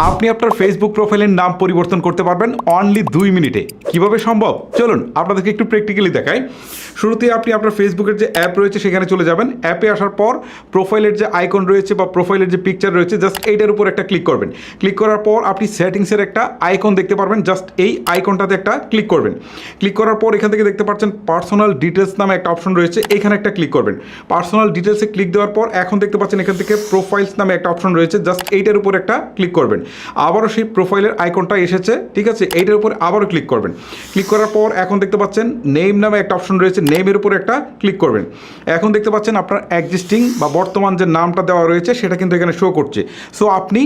আপনি আপনার ফেসবুক প্রোফাইলের নাম পরিবর্তন করতে পারবেন অনলি 2 মিনিটে। কিভাবে সম্ভব চলুন আপনাদেরকে একটু প্র্যাকটিক্যালি দেখাই। শুরুতে আপনি আপনার ফেসবুকের যে অ্যাপ রয়েছে সেখানে চলে যাবেন। অ্যাপে আসার পর প্রোফাইলের যে আইকন রয়েছে বা প্রোফাইলের যে পিকচার রয়েছে জাস্ট এইটার উপর একটা ক্লিক করবেন। ক্লিক করার পর আপনি সেটিংসের একটা আইকন দেখতে পারবেন, জাস্ট এই আইকনটাতে একটা ক্লিক করবেন। ক্লিক করার পর এখান থেকে দেখতে পাচ্ছেন পার্সোনাল ডিটেলস নামে একটা অপশন রয়েছে, এখানে একটা ক্লিক করবেন। পার্সোনাল ডিটেলসে ক্লিক দেওয়ার পর এখন দেখতে পাচ্ছেন এখান থেকে প্রোফাইলস নামে একটা অপশন রয়েছে, জাস্ট এইটার উপর একটা ক্লিক করবেন। আবারও সেই প্রোফাইলের আইকনটা এসেছে, ঠিক আছে, এইটার উপর আবারও ক্লিক করবেন। ক্লিক করার পর এখন দেখতে পাচ্ছেন নেম নামে একটা অপশন রয়েছে, নেমের উপর একটা ক্লিক করবেন। এখন দেখতে পাচ্ছেন আপনার এক্সিস্টিং বা বর্তমান যে নামটা দেওয়া রয়েছে সেটা কিন্তু এখানে শো করছে। সো আপনি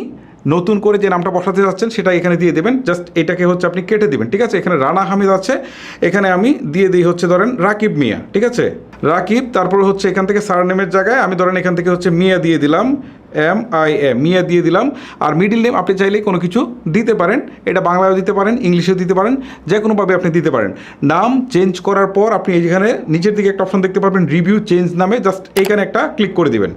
নতুন করে যে নামটা বসাতে যাচ্ছেন সেটা এখানে দিয়ে দেবেন, জাস্ট এটাকে হচ্ছে আপনি কেটে দেবেন, ঠিক আছে। এখানে রানা হামিদ আছে, এখানে আমি দিয়ে দিই হচ্ছে ধরেন রাকিব মিয়া, ঠিক আছে, রাকিব। তারপর হচ্ছে এখান থেকে সারনেমের জায়গায় আমি ধরেন এখান থেকে হচ্ছে মিয়া দিয়ে দিলাম, MIA মিয়া দিয়ে দিলাম। আর মিডিল নেম আপনি চাইলে কোনো কিছু দিতে পারেন, এটা বাংলায়ও দিতে পারেন, ইংলিশেও দিতে পারেন, যে কোনোভাবে আপনি দিতে পারেন। নাম চেঞ্জ করার পর আপনি এইখানে নিচের দিকে একটা অপশন দেখতে পারবেন রিভিউ চেঞ্জ নামে, জাস্ট এইখানে একটা ক্লিক করে দিবেন।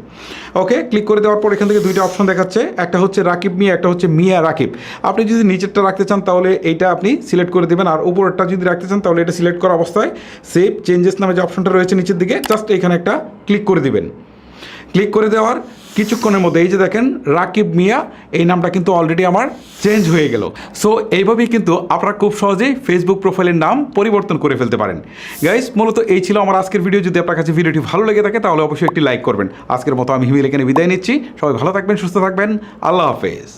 ওকে, ক্লিক করে দেওয়ার পর এখান থেকে দুইটা অপশন দেখাচ্ছে, একটা হচ্ছে রাকিব মিয়া, একটা হচ্ছে মিয়া রাকিব। আপনি যদি নিচেরটা রাখতে চান তাহলে এইটা আপনি সিলেক্ট করে দেবেন, আর উপরেরটা যদি রাখতে চান তাহলে এটা সিলেক্ট করা অবস্থায় সেভ চেঞ্জেস নামে যে অপশনটা রয়েছে নিচের দিকে জাস্ট এখানে একটা ক্লিক করে দিবেন। ক্লিক করে দেওয়ার কিছুক্ষণের মধ্যে এই যে দেখেন রাকিব মিয়া এই নামটা কিন্তু অলরেডি আমার চেঞ্জ হয়ে গেল। সো এইভাবেই কিন্তু আপনারা খুব সহজেই ফেসবুক প্রোফাইলের নাম পরিবর্তন করে ফেলতে পারেন। গাইস, মূলত এই ছিল আমার আজকের ভিডিও। যদি আপনার কাছে ভিডিওটি ভালো লেগে থাকে তাহলে অবশ্যই একটি লাইক করবেন। আজকের মতো আমি হিমেল এখানে বিদায় নিচ্ছি। সবাই ভালো থাকবেন, সুস্থ থাকবেন, আল্লাহ হাফেজ।